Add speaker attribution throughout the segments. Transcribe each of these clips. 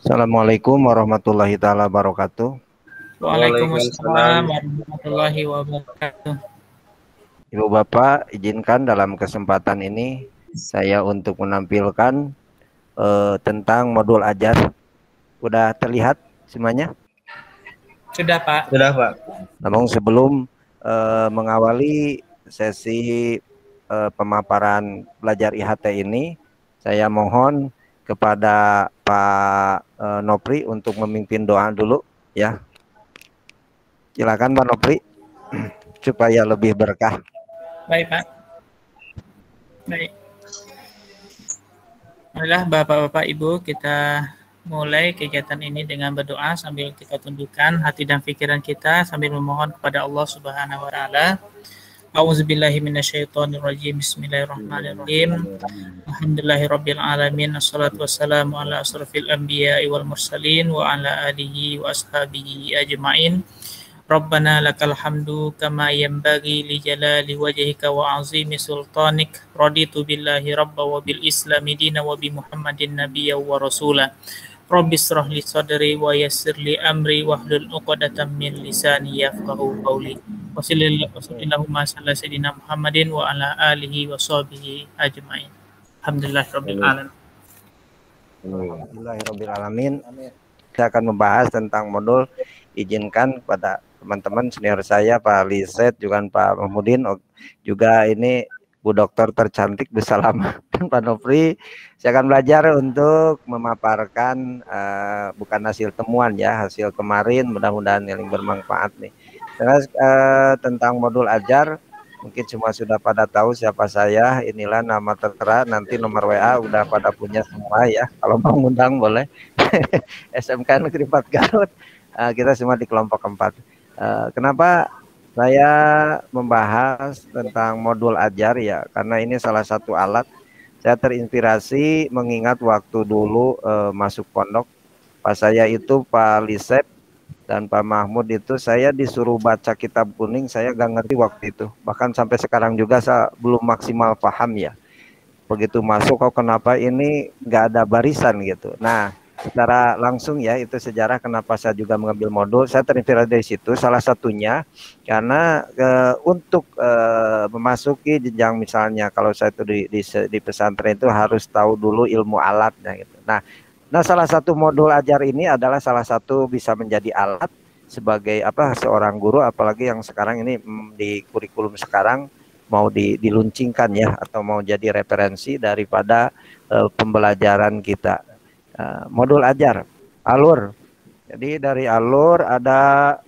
Speaker 1: Assalamualaikum warahmatullahi taala wabarakatuh.
Speaker 2: Waalaikumsalam
Speaker 3: Waalaikumsalam.
Speaker 2: warahmatullahi wabarakatuh.
Speaker 1: Ibu Bapak, izinkan dalam kesempatan ini saya untuk menampilkan tentang modul ajar. Udah terlihat semuanya?
Speaker 2: Sudah, Pak.
Speaker 3: Sudah, Pak.
Speaker 1: Namun sebelum mengawali sesi pemaparan belajar IHT ini, saya mohon kepada Pak Nopri untuk memimpin doa dulu ya. Silakan Pak Nopri supaya lebih berkah.
Speaker 2: Baik, Pak. Baik. Marilah Bapak-bapak Ibu, kita mulai kegiatan ini dengan berdoa sambil kita tundukkan hati dan pikiran kita sambil memohon kepada Allah Subhanahu wa taala. A'udzubillahi minasyaitonirrajim. Bismillahirrahmanirrahim. Alhamdulillahirabbil alamin. Wassalatu wassalamu ala asrofil anbiya'i wal mursalin wa ala alihi wa ashabihi ajmain. Rabbana lakal hamdu kama yanbaghi li jalali wajhika wa azimi sultanik. Raditu billahi rabba wa bil islami dina wa bi Muhammadin nabiyya wa rasula. Rabbi israh li sadri wa yassir li amri wahlul 'uqdatam min lisani yafqahu qawli. Wassallallahu ala sayyidina Muhammadin wa ala alihi wa sahbihi ajmain. Alhamdulillahirabbil alamin.
Speaker 1: Alhamdulillahirabbil alamin. Saya akan membahas tentang modul. Izinkan kepada teman-teman senior saya Pak Liset juga Pak Mahmudin, juga ini Bu Dokter tercantik Bu Salama dan Pak Nopri. Saya akan belajar untuk memaparkan bukan hasil temuan ya, hasil kemarin, mudah-mudahan yang bermanfaat nih. Terus tentang modul ajar, mungkin semua sudah pada tahu siapa saya. Inilah nama tertera, nanti nomor WA udah pada punya semua ya. Kalau mau ngundang boleh. SMK Negeri 4 Garut. Kita semua di kelompok 4. Kenapa saya membahas tentang modul ajar ya? Karena ini salah satu alat. Saya terinspirasi mengingat waktu dulu masuk pondok. Pas saya itu Pak Lisep dan Pak Mahmud itu saya disuruh baca kitab kuning, saya gak ngerti waktu itu. Bahkan sampai sekarang juga saya belum maksimal paham ya. Begitu masuk kok kenapa ini gak ada barisan gitu. Nah, secara langsung ya itu sejarah kenapa saya juga mengambil modul. Saya terinspirasi dari situ, salah satunya karena untuk memasuki jenjang, misalnya kalau saya itu di pesantren itu harus tahu dulu ilmu alatnya gitu. Nah salah satu modul ajar ini adalah salah satu bisa menjadi alat sebagai seorang guru, apalagi yang sekarang ini di kurikulum sekarang mau diluncingkan ya, atau mau jadi referensi daripada pembelajaran kita. Modul ajar, alur. Jadi dari alur ada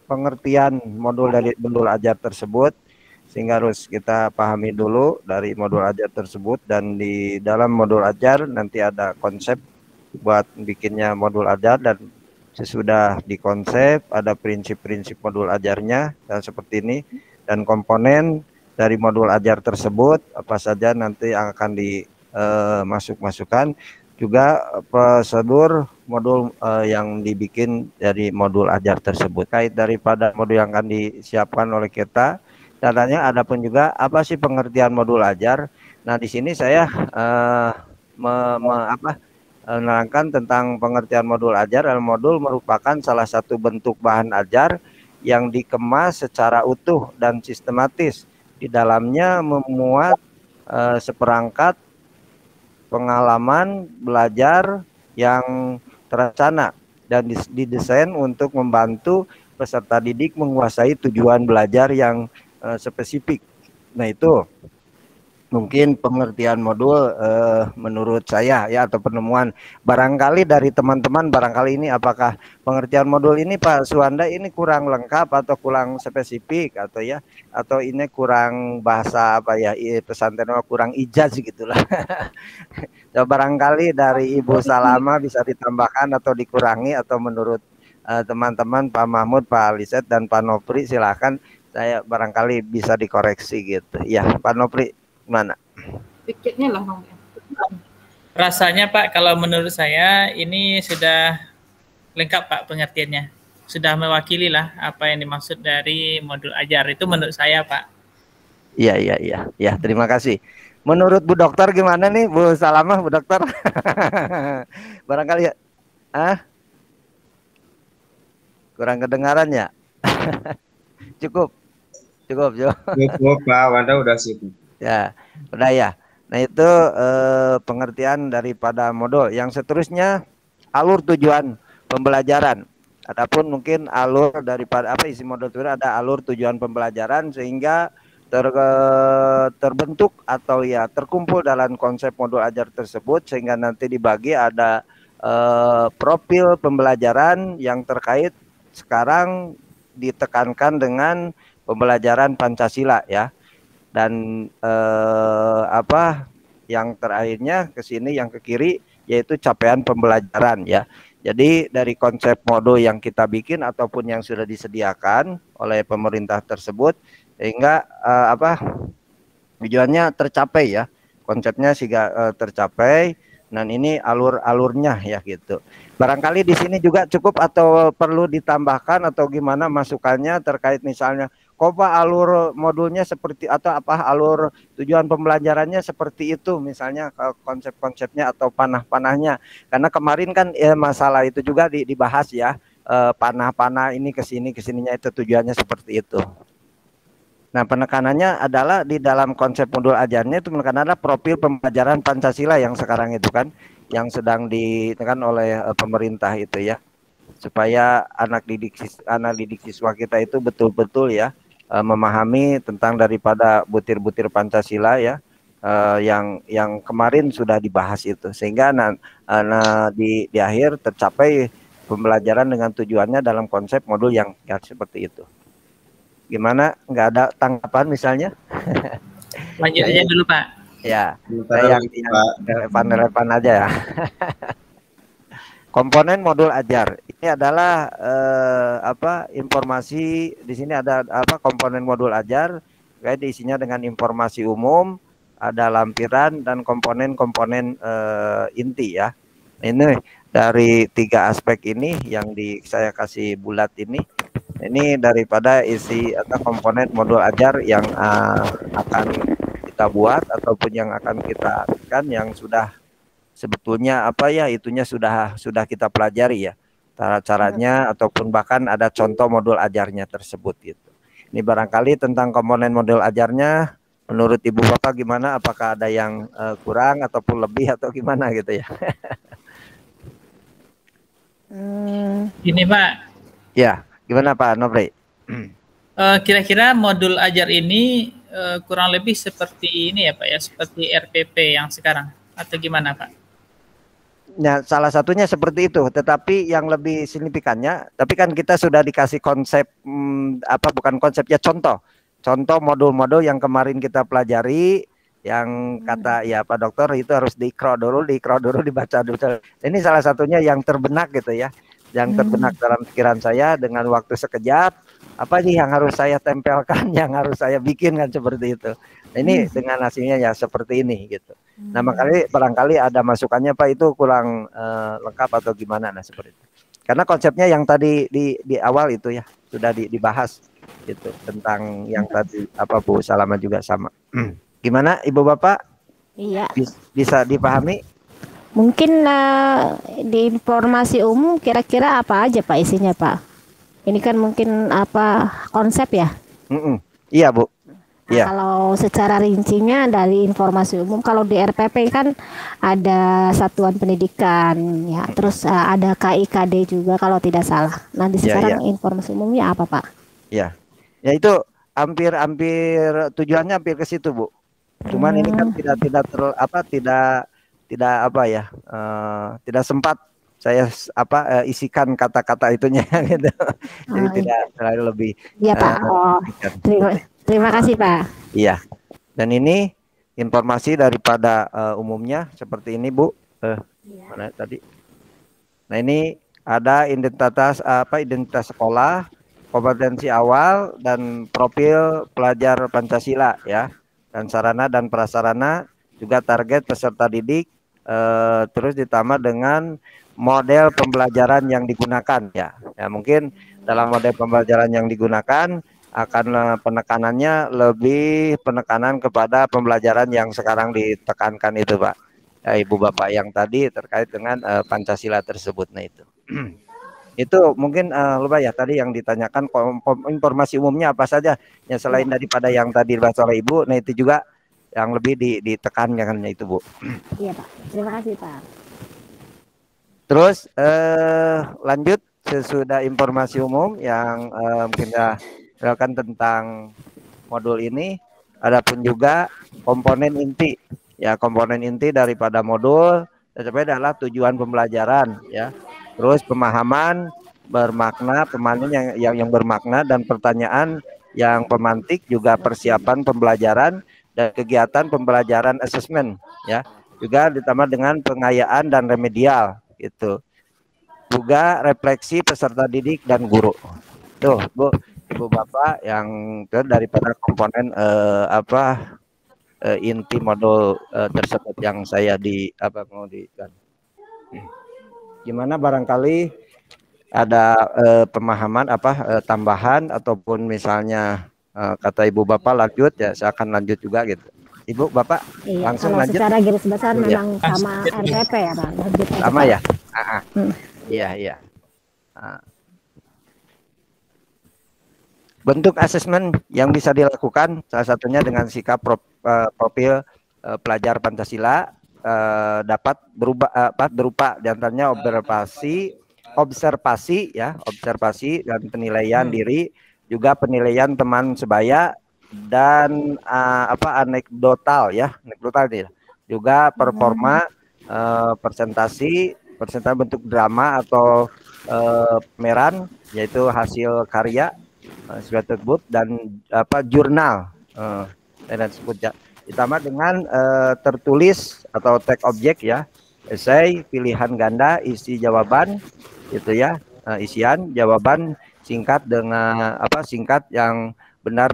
Speaker 1: pengertian modul dari modul ajar tersebut, sehingga harus kita pahami dulu dari modul ajar tersebut. Dan di dalam modul ajar nanti ada konsep buat bikinnya modul ajar, dan sesudah dikonsep ada prinsip-prinsip modul ajarnya dan seperti ini, dan komponen dari modul ajar tersebut apa saja nanti akan dimasukkan, juga prosedur modul yang dibikin dari modul ajar tersebut. Kait daripada modul yang akan disiapkan oleh kita, datanya ada pun juga apa sih pengertian modul ajar. Nah di sini saya menerangkan tentang pengertian modul ajar. Modul merupakan salah satu bentuk bahan ajar yang dikemas secara utuh dan sistematis. Di dalamnya memuat seperangkat pengalaman belajar yang terencana dan didesain untuk membantu peserta didik menguasai tujuan belajar yang spesifik. Nah itu mungkin pengertian modul menurut saya ya, atau penemuan barangkali dari teman-teman. Barangkali ini apakah pengertian modul ini Pak Suwanda ini kurang lengkap atau kurang spesifik, atau ya, atau ini kurang bahasa pesantren kurang ijaz gitulah. So, barangkali dari Ibu Salama bisa ditambahkan atau dikurangi, atau menurut teman-teman Pak Mahmud, Pak Liset dan Pak Nopri silahkan, saya barangkali bisa dikoreksi gitu ya. Pak Nopri mana?
Speaker 4: Pikirnya lah Bang.
Speaker 2: Rasanya Pak, kalau menurut saya ini sudah lengkap Pak pengertiannya. Sudah mewakili lah apa yang dimaksud dari modul ajar itu menurut saya Pak.
Speaker 1: Iya, terima kasih. Menurut Bu Dokter gimana nih Bu Salamah, Bu Dokter? Barangkali ya, kurang kedengaran ya? Cukup, cukup, cukup.
Speaker 3: Cukup, Pak. Wanda udah sip.
Speaker 1: Ya, udah ya. Nah itu pengertian daripada modul. Yang seterusnya alur tujuan pembelajaran. Adapun mungkin alur daripada apa isi modul itu ada alur tujuan pembelajaran sehingga terbentuk atau ya terkumpul dalam konsep modul ajar tersebut sehingga nanti dibagi ada profil pembelajaran yang terkait sekarang ditekankan dengan pembelajaran Pancasila ya. Dan apa yang terakhirnya ke sini yang ke kiri yaitu capaian pembelajaran ya. Jadi dari konsep modul yang kita bikin ataupun yang sudah disediakan oleh pemerintah tersebut sehingga apa tujuannya tercapai ya. Konsepnya sehingga tercapai dan ini alur-alurnya ya gitu. Barangkali di sini juga cukup atau perlu ditambahkan atau gimana masukannya terkait misalnya kok Pak alur modulnya seperti atau apa alur tujuan pembelajarannya seperti itu misalnya konsep-konsepnya atau panah-panahnya karena kemarin kan masalah itu juga dibahas ya panah-panah ini kesininya itu tujuannya seperti itu. Nah penekanannya adalah di dalam konsep modul ajarnya itu menekankan adalah profil pembelajaran Pancasila yang sekarang itu kan yang sedang ditekan oleh pemerintah itu ya supaya anak didik siswa kita itu betul-betul ya memahami tentang daripada butir-butir Pancasila ya yang kemarin sudah dibahas itu sehingga di akhir tercapai pembelajaran dengan tujuannya dalam konsep modul yang seperti itu. Gimana? Nggak ada tanggapan misalnya?
Speaker 2: Lanjut aja dulu Pak.
Speaker 1: Ya, yang relevan aja ya. Komponen modul ajar ini adalah apa informasi di sini ada apa komponen modul ajar kayak diisinya dengan informasi umum, ada lampiran dan komponen-komponen inti ya. Ini dari 3 aspek ini yang saya kasih bulat ini daripada isi atau komponen modul ajar yang akan kita buat ataupun yang akan kita kan yang sudah sebetulnya apa ya itunya sudah kita pelajari ya cara-caranya ataupun bahkan ada contoh modul ajarnya tersebut gitu. Ini barangkali tentang komponen modul ajarnya menurut Ibu Bapak gimana, apakah ada yang kurang ataupun lebih atau gimana gitu ya?
Speaker 2: Ini Pak.
Speaker 1: Ya, gimana Pak Nobri?
Speaker 2: Kira-kira modul ajar ini kurang lebih seperti ini ya Pak ya, seperti RPP yang sekarang atau gimana Pak?
Speaker 1: Nah, salah satunya seperti itu, tetapi yang lebih signifikannya, tapi kan kita sudah dikasih konsep apa bukan konsepnya contoh modul-modul yang kemarin kita pelajari yang kata ya Pak Dokter itu harus diikro dulu dibaca dulu. Ini salah satunya yang terbenak gitu ya, yang terbenak dalam pikiran saya dengan waktu sekejap. Apa sih yang harus saya tempelkan, yang harus saya bikin kan seperti itu. Ini dengan hasilnya ya seperti ini gitu. Nah makanya barangkali ada masukannya Pak itu kurang lengkap atau gimana nah seperti itu. Karena konsepnya yang tadi di awal itu ya sudah dibahas gitu tentang yang tadi apa Bu Salama juga sama. Gimana Ibu Bapak?
Speaker 5: Iya.
Speaker 1: Bisa dipahami?
Speaker 5: Mungkin di informasi umum kira-kira apa aja Pak isinya Pak? Ini kan mungkin apa konsep ya?
Speaker 1: Iya Bu.
Speaker 5: Nah, kalau secara rincinya dari informasi umum, kalau di RPP kan ada satuan pendidikan, ya, terus ada KIKD juga kalau tidak salah. Nah, di sekarang informasi umumnya apa Pak? Ya,
Speaker 1: ya itu hampir tujuannya hampir ke situ Bu. Cuman ini kan tidak sempat saya isikan kata-kata itunya gitu. Jadi tidak terlalu lebih.
Speaker 5: Iya Pak. Terima kasih Pak.
Speaker 1: Iya. Dan ini informasi daripada umumnya seperti ini Bu. Mana tadi? Nah ini ada identitas sekolah, kompetensi awal dan profil pelajar Pancasila ya. Dan sarana dan prasarana juga target peserta didik terus ditambah dengan model pembelajaran yang digunakan ya. Ya mungkin dalam model pembelajaran yang digunakan penekanannya lebih penekanan kepada pembelajaran yang sekarang ditekankan itu Pak. Ibu Bapak yang tadi terkait dengan Pancasila tersebut. Nah itu. Itu mungkin lupa ya tadi yang ditanyakan informasi umumnya apa saja yang selain daripada yang tadi dibahas oleh Ibu. Nah itu juga yang lebih ditekankan itu Bu.
Speaker 5: Iya Pak, terima kasih Pak.
Speaker 1: Terus lanjut sesudah informasi umum yang mungkin kita tentang modul ini, adapun juga komponen inti ya, komponen inti daripada modul tersebut adalah tujuan pembelajaran ya. Terus pemahaman bermakna, pemahaman yang bermakna dan pertanyaan yang pemantik, juga persiapan pembelajaran dan kegiatan pembelajaran asesmen ya. Juga ditambah dengan pengayaan dan remedial gitu. Juga refleksi peserta didik dan guru. Tuh, Bu, Ibu Bapak yang daripada komponen inti modul tersebut yang saya mau gimana barangkali ada pemahaman tambahan ataupun misalnya kata Ibu Bapak lanjut ya, saya akan lanjut juga gitu. Ibu Bapak langsung
Speaker 5: kalau
Speaker 1: lanjut.
Speaker 5: Secara garis besar memang sama RPP ya Pak.
Speaker 1: Sama ya. Iya. Bentuk asesmen yang bisa dilakukan salah satunya dengan sikap profil pelajar Pancasila dapat berupa diantaranya observasi dan penilaian diri, juga penilaian teman sebaya dan anekdotal juga performa, presentasi bentuk drama atau pameran yaitu hasil karya tersebut dan jurnal dan sebut ya. Ditambah dengan tertulis atau teks objek ya, esai, pilihan ganda, isi jawaban gitu ya, isian jawaban singkat dengan singkat yang benar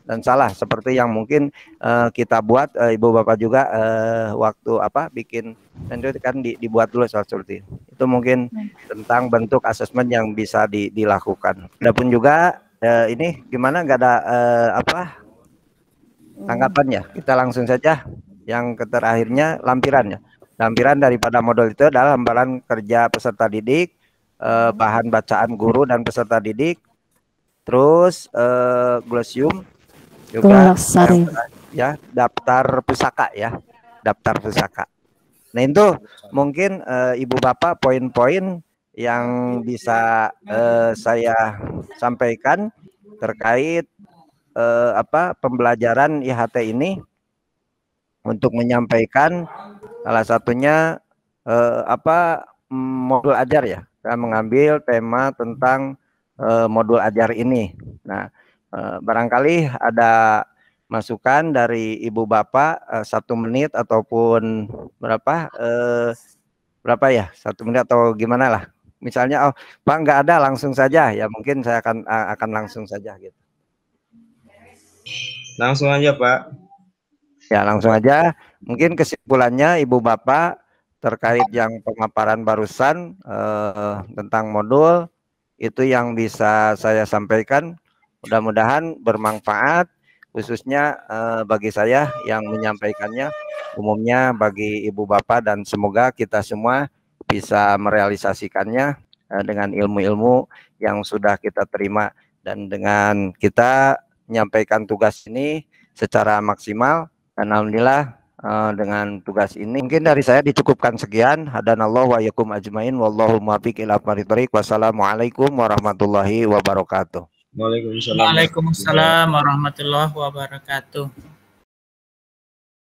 Speaker 1: dan salah seperti yang mungkin kita buat Ibu Bapak juga waktu bikin itu kan dibuat dulu seperti itu mungkin tentang bentuk asesmen yang bisa dilakukan. Adapun juga ini gimana, nggak ada tanggapannya, kita langsung saja yang terakhirnya lampiran daripada modul itu adalah lembaran kerja peserta didik, bahan bacaan guru dan peserta didik, terus glosium juga ya, daftar pusaka. Nah itu mungkin Ibu Bapak poin-poin yang bisa saya sampaikan terkait pembelajaran IHT ini, untuk menyampaikan salah satunya modul ajar ya. Saya mengambil tema tentang modul ajar ini. Nah, barangkali ada masukan dari Ibu Bapak 1 menit ataupun berapa ya, 1 menit atau gimana lah. Misalnya Pak nggak ada, langsung saja ya, mungkin saya akan langsung saja gitu.
Speaker 3: Langsung aja Pak.
Speaker 1: Ya langsung aja. Mungkin kesimpulannya Ibu Bapak terkait yang pemaparan barusan tentang modul itu yang bisa saya sampaikan. Mudah-mudahan bermanfaat, khususnya bagi saya yang menyampaikannya, umumnya bagi Ibu Bapak, dan semoga kita semua bisa merealisasikannya dengan ilmu-ilmu yang sudah kita terima, dan dengan kita menyampaikan tugas ini secara maksimal. Dan alhamdulillah dengan tugas ini mungkin dari saya dicukupkan sekian. Hadanallahu wa yakum ajmain, wallahu muwaffiq ila aqwamit thoriq. Wassalamualaikum warahmatullahi wabarakatuh.
Speaker 3: Waalaikumsalam.
Speaker 2: Waalaikumsalam warahmatullahi wabarakatuh.